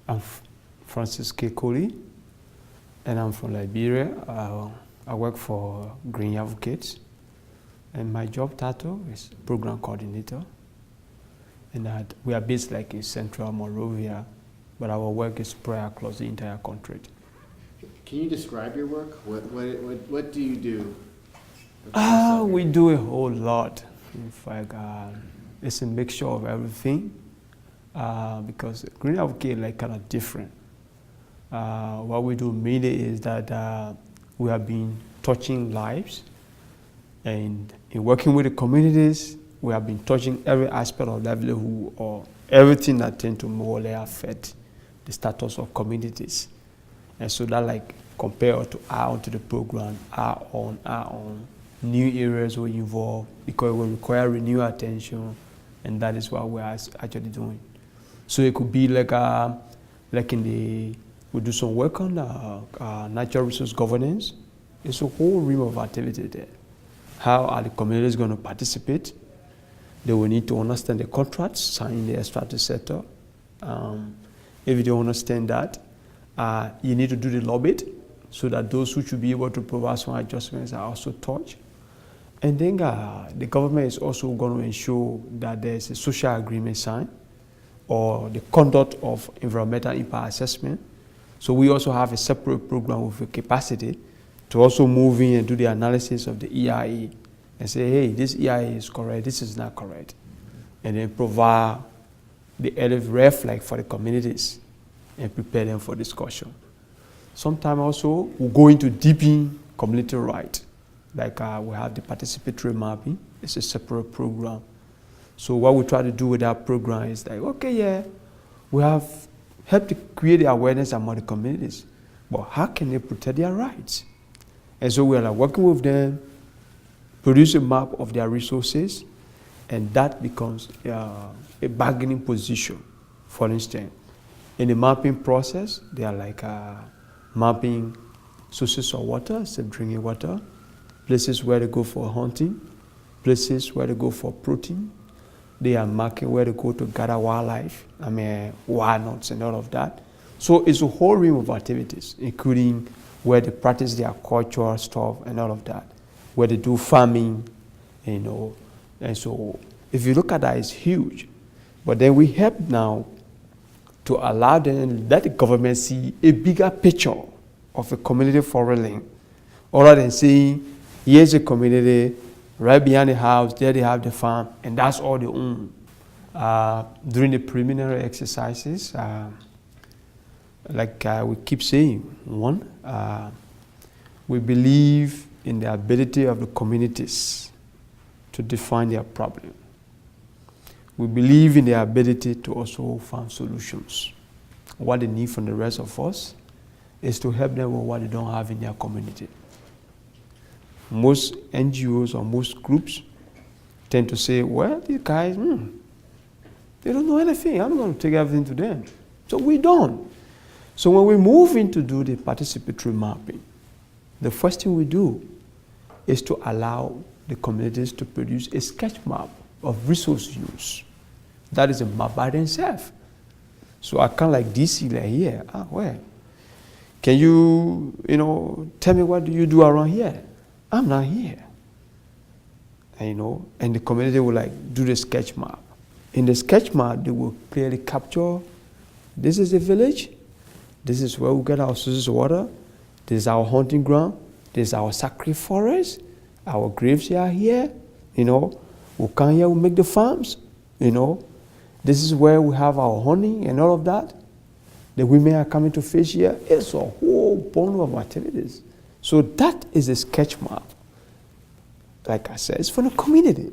I'm Francis K. Colee, and I'm from Liberia. I work for Green Advocates, and my job title is Program Coordinator. And that we are based like in Central Monrovia, but our work is spread across the entire country. Can you describe your work? What do you do? We do a whole lot. In fact, it's a mixture of everything because Green Advocate like kind of different. What we do mainly is that we have been touching lives, and in working with the communities, we have been touching every aspect of livelihood or everything that tends to more or less affect the status of communities. And so that like compared to add on to the program, add on new areas will involve because it will require renewed attention, and that is what we are actually doing. So it could be like we do some work on natural resource governance. It's a whole realm of activity there. How are the communities going to participate? They will need to understand the contracts signed in the extractive sector. If you don't understand that, you need to do the lobby so that those who should be able to provide some adjustments are also touched. And then the government is also going to ensure that there's a social agreement signed or the conduct of environmental impact assessment. So we also have a separate program with a capacity to also move in and do the analysis of the EIA and say, hey, this EIA is correct, this is not correct. And then provide the red flag for the communities and prepare them for discussion. Sometimes also we'll go into deepening community rights. Like we have the participatory mapping, it's a separate program. So what we try to do with that program is like, okay, yeah, we have helped to create the awareness among the communities, but how can they protect their rights? And so we are like working with them, produce a map of their resources, and that becomes a bargaining position. For instance, in the mapping process, they are like mapping sources of water, safe drinking water, places where they go for hunting, places where they go for protein. They are marking where they go to gather wildlife, walnuts and all of that. So it's a whole realm of activities, including where they practice their cultural stuff and all of that, where they do farming, And so if you look at that, it's huge. But then we help now to allow them, let the government see a bigger picture of a community forest link, other than saying, here's a community, right behind the house, there they have the farm, and that's all they own. During the preliminary exercises, we keep saying, one, we believe in the ability of the communities to define their problem. We believe in their ability to also find solutions. What they need from the rest of us is to help them with what they don't have in their community. Most NGOs or most groups tend to say, well, these guys, they don't know anything. I'm going to take everything to them. So we don't. So when we move in to do the participatory mapping, the first thing we do is to allow the communities to produce a sketch map of resource use. That is a map by themselves. So I can't like DC like here. Where? Can you, tell me what do you do around here? I'm not here. And the community will like do the sketch map. In the sketch map, they will clearly capture, this is the village, this is where we get our sources of water, this is our hunting ground, this is our sacred forest, our graves are here, we come here, we make the farms, this is where we have our honey and all of that. The women are coming to fish here. It's a whole bundle of activities. So that is a sketch map. Like I said, it's for the community.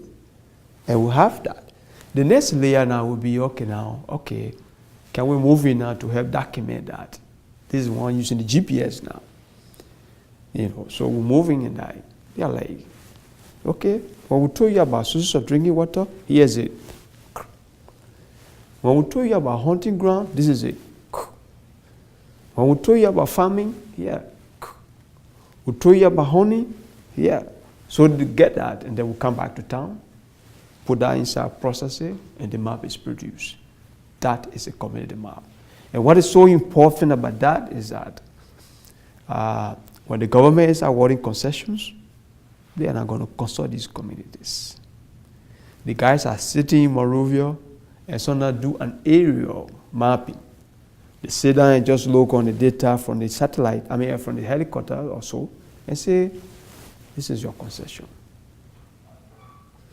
And we have that. The next layer now will be, okay, can we move in now to help document that? This is one using the GPS now. So we're moving in that. They're like, okay, when we told you about sources of drinking water, here's it. When we told you about hunting ground, this is it. When we told you about farming, here. We told you about honey, here. So to get that, and then we come back to town, put that inside, process it, and the map is produced. That is a community map. And what is so important about that is that when the government is awarding concessions, they are not going to consult these communities. The guys are sitting in Monrovia and sometimes do an aerial mapping. They sit down and just look on the data from the satellite, from the helicopter or so, and say, this is your concession.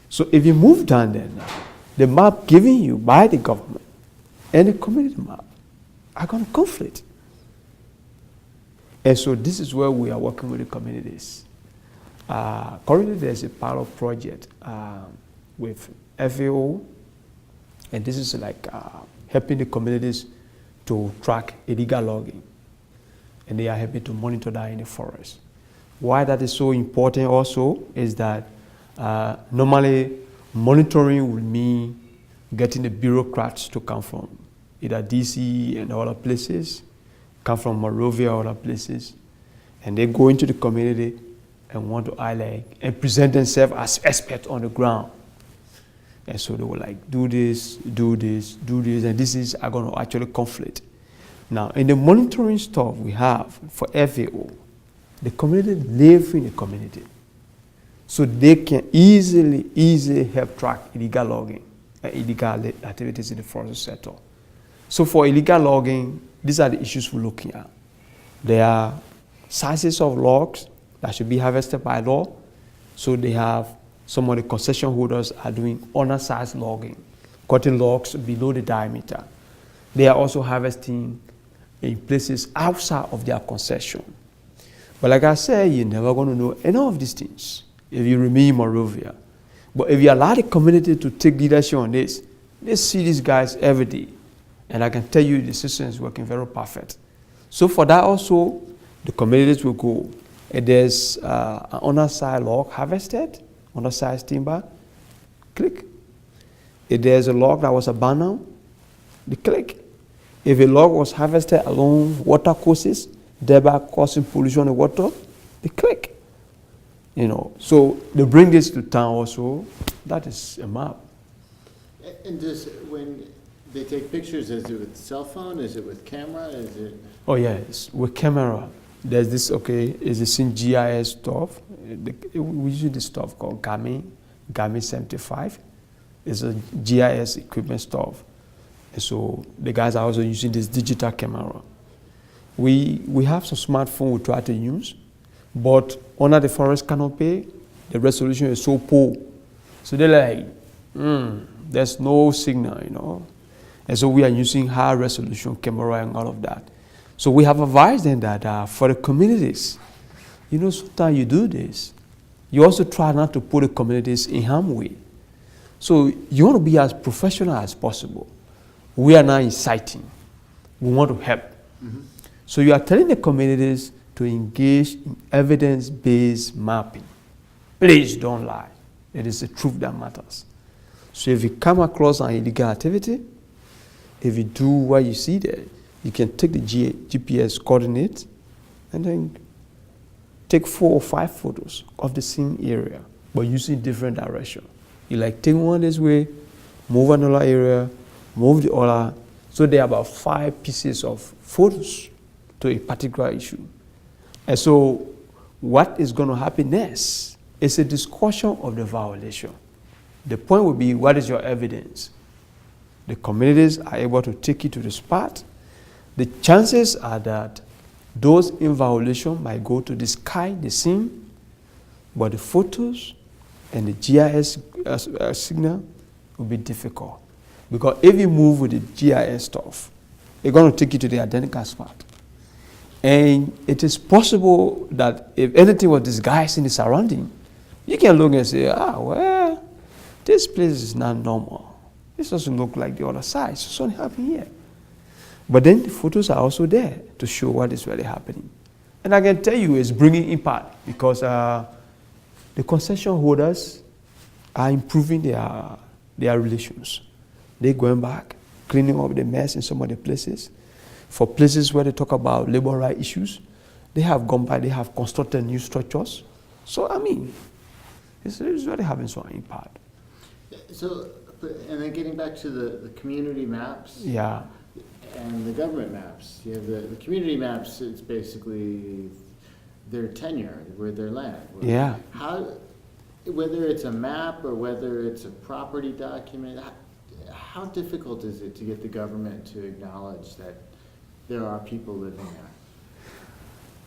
So if you move down there now, the map given you by the government and the community map are going to conflict. And so this is where we are working with the communities. Currently there's a pilot project with FAO, and this is like helping the communities to track illegal logging. And they are happy to monitor that in the forest. Why that is so important also is that normally monitoring will mean getting the bureaucrats to come from either DC and other places, come from Monrovia or other places, and they go into the community and want to highlight and present themselves as experts on the ground. And so they will like, do this, do this, do this, and this is going to actually conflict. Now, in the monitoring stuff we have for FAO, the community live in the community. So they can easily help track illegal logging and illegal activities in the forest sector. So for illegal logging, these are the issues we're looking at. There are sizes of logs that should be harvested by law. So they have some of the concession holders are doing undersized logging, cutting logs below the diameter. They are also harvesting in places outside of their concession. But like I said, you're never going to know any of these things if you remain in Monrovia. But if you allow the community to take leadership on this, they see these guys every day. And I can tell you the system is working very perfect. So for that also, the communities will go. If there's an undersized log harvested, undersized timber, click. If there's a log that was abandoned, they click. If a log was harvested along water courses, thereby causing pollution in the water, they click. You know, so they bring this to town also. That is a map. And just when they take pictures, is it with cell phone? Is it with camera? Is it? Oh yes, with camera. There's this, is this in GIS stuff. We use this stuff called GAMI 75. It's a GIS equipment stuff. And so the guys are also using this digital camera. We have some smartphone we try to use, but under the forest canopy, the resolution is so poor. So they're like, there's no signal, you know. And so we are using high resolution camera and all of that. So we have advised them that for the communities, you know, sometimes you do this. You also try not to put the communities in harm's way. So you want to be as professional as possible. We are not inciting. We want to help. Mm-hmm. So you are telling the communities to engage in evidence-based mapping. Please don't lie. It is the truth that matters. So if you come across an illegal activity, if you do what you see there, you can take the GPS coordinates and then take 4 or 5 photos of the same area, but using different direction. You like take one this way, move another area, move the other. So there are about 5 pieces of photos to a particular issue. And so what is going to happen next is a discussion of the violation. The point will be, what is your evidence? The communities are able to take you to the spot. The chances are that those in violation might go to the sky, the scene, but the photos and the GIS signal will be difficult. Because if you move with the GIS stuff, it's going to take you to the identical spot. And it is possible that if anything was disguised in the surrounding, you can look and say, well, this place is not normal. This doesn't look like the other side. So something happened here. But then the photos are also there to show what is really happening. And I can tell you it's bringing impact because the concession holders are improving their relations. They're going back, cleaning up the mess in some of the places. For places where they talk about labor rights issues, they have gone by, they have constructed new structures. So, I mean, it's really having some impact. So, and then getting back to the community maps. Yeah. and the government maps. You have the community maps, it's basically their tenure, where their land. Yeah. Whether it's a map or whether it's a property document, how difficult is it to get the government to acknowledge that there are people living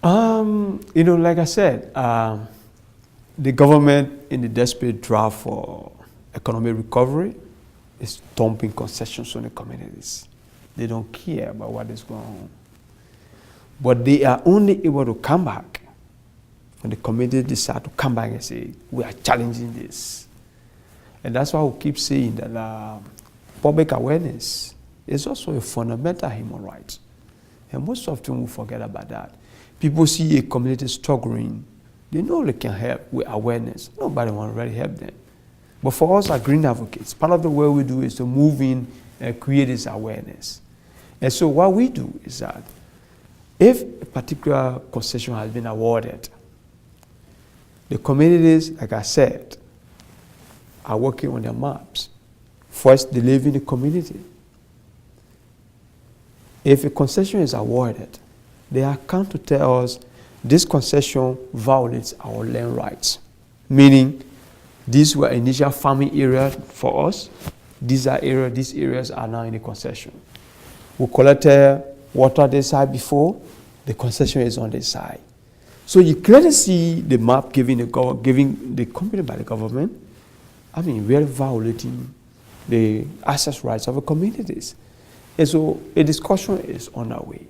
there? Like I said, the government in the desperate drive for economic recovery is dumping concessions on the communities. They don't care about what is going on. But they are only able to come back when the community decide to come back and say, we are challenging this. And that's why we keep saying that public awareness is also a fundamental human right. And most often we forget about that. People see a community struggling, they know they can help with awareness. Nobody wants to really help them. But for us as green advocates, part of the work we do is to move in and create this awareness. And so what we do is that if a particular concession has been awarded, the communities, like I said, are working on their maps. First, they live in the community. If a concession is awarded, they are come to tell us this concession violates our land rights. Meaning, these were initial farming areas for us. These areas are now in the concession. We collected water this side before, the concession is on this side. So you clearly see the map giving the company by the government, really violating the access rights of the communities. And so a discussion is on our way.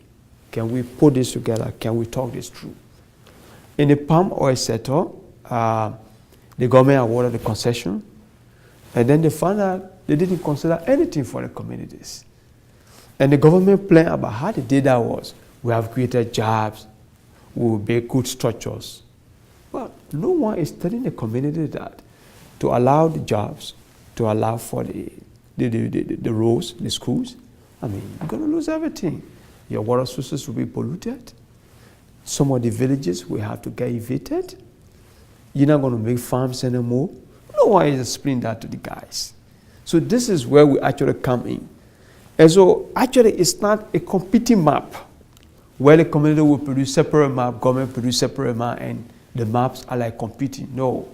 Can we put this together? Can we talk this through? In the palm oil sector, the government awarded the concession, and then they found out they didn't consider anything for the communities. And the government planned about how the data was. We have created jobs, we will build good structures. But no one is telling the community that to allow the jobs, to allow for the roads, the schools, you're going to lose everything. Your water sources will be polluted. Some of the villages will have to get evicted. You're not going to make farms anymore. No one is explaining that to the guys. So this is where we actually come in. And so actually it's not a competing map where the community will produce separate map, government produce separate map, and the maps are like competing. No.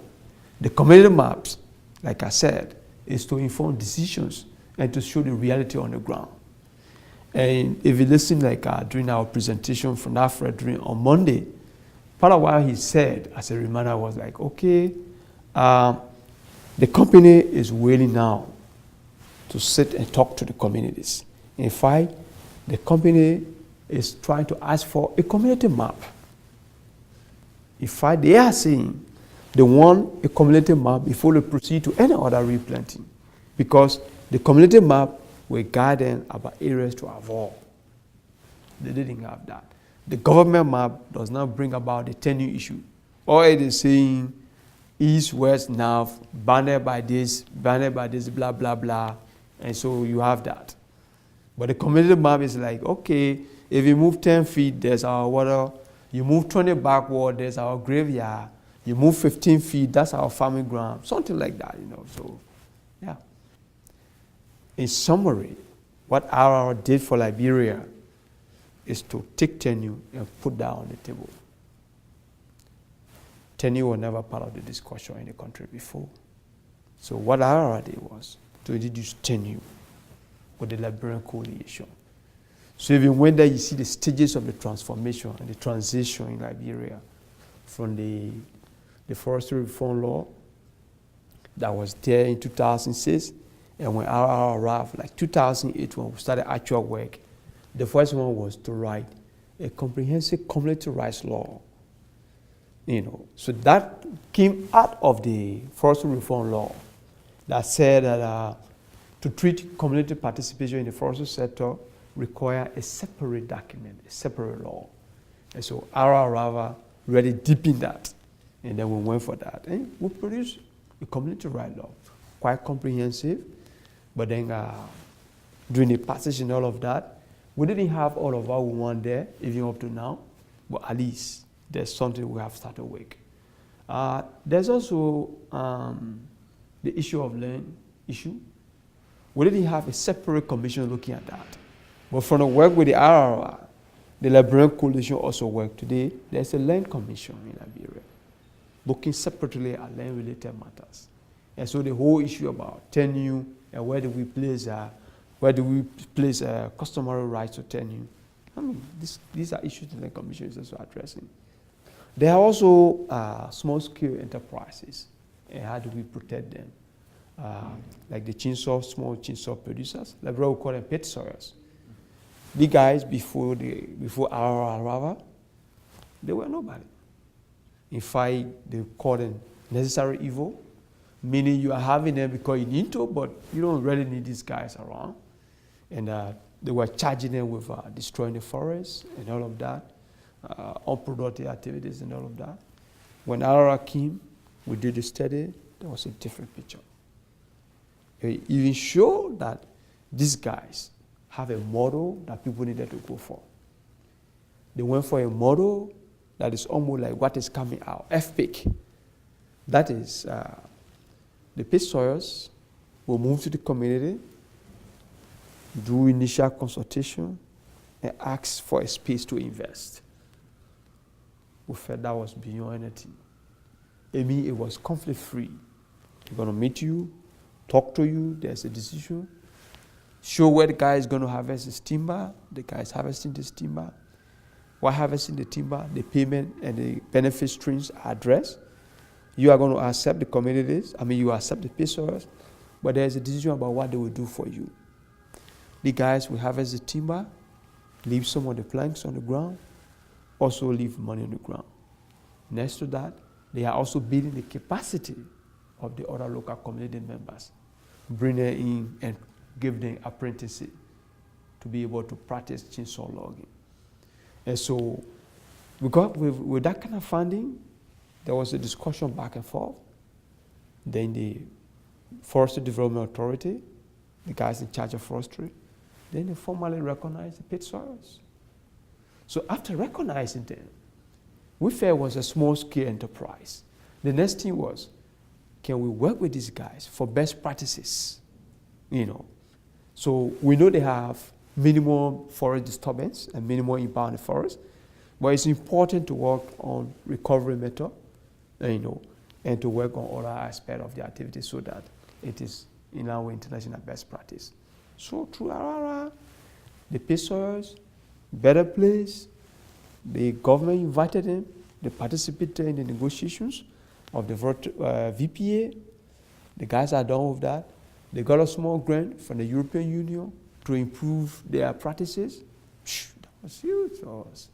The community maps, like I said, is to inform decisions and to show the reality on the ground. And if you listen during our presentation from Alfred on Monday, part of what he said as a reminder was like, okay, the company is willing now to sit and talk to the communities. In fact, the company is trying to ask for a community map. In fact, they are saying they want a community map before they proceed to any other replanting, because the community map will guide them about areas to avoid. They didn't have that. The government map does not bring about the tenure issue. All it is saying east, west, north, bounded by this, blah, blah, blah. And so you have that. But the community map is like, okay, if you move 10 feet, there's our water. You move 20 backward, there's our graveyard. You move 15 feet, that's our farming ground. Something like that, So, yeah. In summary, what RRI did for Liberia is to take tenure and put that on the table. Tenure was never part of the discussion in the country before. So what RRI did was to introduce tenure with the Liberian coalition. So even when there you see the stages of the transformation and the transition in Liberia from the forestry reform law that was there in 2006, and when RRI arrived, like 2008, when we started actual work, the first one was to write a comprehensive community rights law. So that came out of the forestry reform law that said that to treat community participation in the forestry sector require a separate document, a separate law. And so RRI really deepened that. And then we went for that. And we produced a community rights law, quite comprehensive. But then during the passage and all of that, we didn't have all of what we want there, even up to now. But at least there's something we have started with. There's also the issue of land issue. We didn't have a separate commission looking at that. But from the work with the RRI, the Liberian coalition also work today. There's a land commission in Liberia looking separately at land-related matters. And so the whole issue about tenure and where do we place customary rights to tenure, I mean, these are issues the land commission is also addressing. There are also small-scale enterprises, and how do we protect them? Like the small chainsaw producers, like we call them pit sawyers. The guys before RRI, they were nobody. In fact, they call them necessary evil, meaning you are having them because you need to, but you don't really need these guys around. And they were charging them with destroying the forest and all of that, unproductive activities and all of that. When RRI came, we did the study, there was a different picture. It even showed that these guys have a model that people needed to go for. They went for a model that is almost like what is coming out, FPIC. That is, the pit sawyers will move to the community, do initial consultation, and ask for a space to invest. We felt that was beyond anything. I mean, it was conflict-free. They're going to meet you, talk to you, there's a decision, show where the guy is going to harvest his timber, the guy is harvesting this timber, while harvesting the timber, the payment and the benefit streams are addressed. You are going to accept the communities, you accept the pit sawyers, but there's a decision about what they will do for you. The guys will harvest the timber, leave some of the planks on the ground, also leave money on the ground. Next to that, they are also building the capacity of the other local community members, bring them in and give them apprenticeship to be able to practice chainsaw logging. And so, with that kind of funding, there was a discussion back and forth. Then the Forestry Development Authority, the guys in charge of forestry, then they formally recognized the pit sawyers. So after recognizing them, we felt it was a small-scale enterprise. The next thing was, can we work with these guys for best practices? So we know they have minimum forest disturbance and minimum impact on the forest, but it's important to work on recovery method, and to work on other aspects of the activity so that it is in our international best practice. So through RRI, the pit sawyers, Better Place, the government invited them, they participated in the negotiations of the VPA. The guys are done with that. They got a small grant from the European Union to improve their practices. That was huge for us.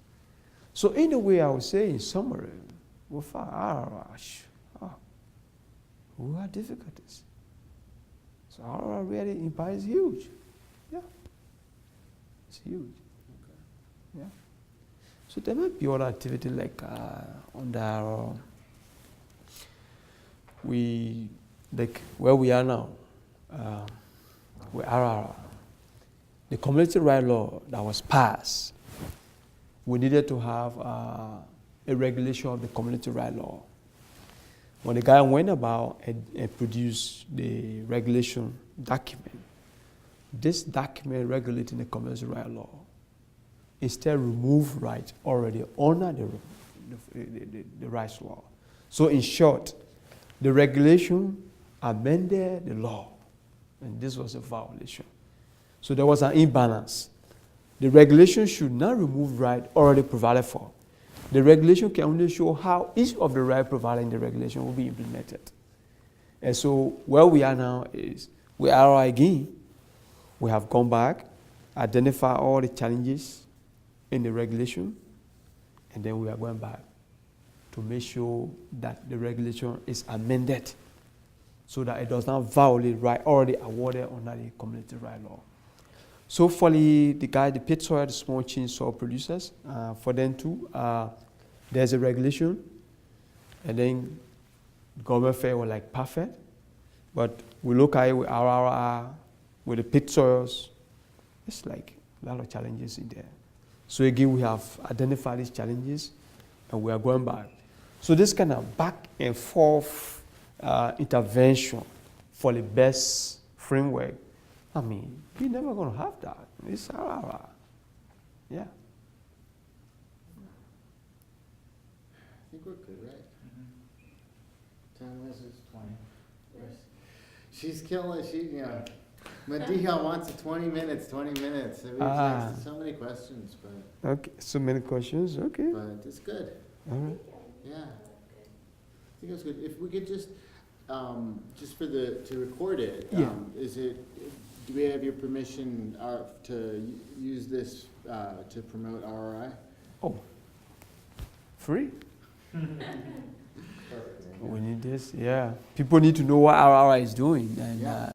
So in a way, I would say in summary, with RRI, who are difficulties? So RRI really impact is huge. Yeah. It's huge. Okay. Yeah. So there might be other activity like where we are now, with RRI, the community right law that was passed, we needed to have a regulation of the community right law. When the guy went about and produced the regulation document, this document regulating the community right law instead remove rights already under the rights law. So in short, the regulation amended the law, and this was a violation. So there was an imbalance. The regulation should not remove right already provided for. The regulation can only show how each of the rights provided in the regulation will be implemented. And so where we are now is, we are again, we have gone back, identified all the challenges in the regulation, and then we are going back to make sure that the regulation is amended so that it does not violate right already awarded under the community right law. So for the pit sawyer, the small chainsaw producers, for them too, there's a regulation, and then the government felt was like perfect, but we look at it with RRI, with the pit sawyers, it's like a lot of challenges in there. So again, we have identified these challenges, and we are going back. So this kind of back and forth intervention for the best framework I mean, we're never going to have that. It's RRI. Yeah. I think we're good, right? 10 minutes is 20. She's killing, Madiha wants 20 minutes. Everybody's asked so many questions, but Okay, so many questions. Okay. it's good. All right. Yeah. I think it's good. If we could just to record it, Yeah. Do we have your permission to use this to promote RRI? Oh, free? Perfect. We need this, yeah. People need to know what RRI is doing, and Yeah.